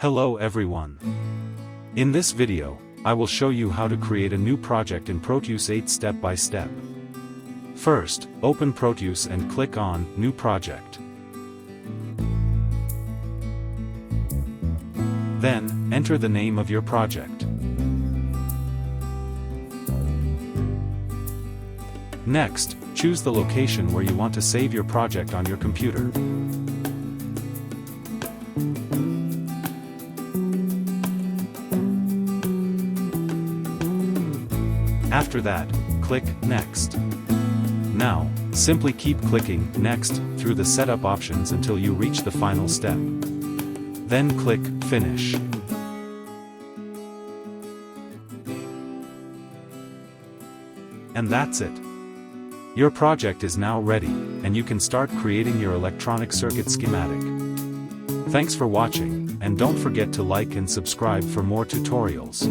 Hello everyone. In this video, I will show you how to create a new project in Proteus 8 step by step. First, open Proteus and click on New Project. Then, enter the name of your project. Next, choose the location where you want to save your project on your computer. After that, click Next. Now, simply keep clicking Next through the setup options until you reach the final step. Then click Finish. And that's it. Your project is now ready, and you can start creating your electronic circuit schematic. Thanks for watching, and don't forget to like and subscribe for more tutorials.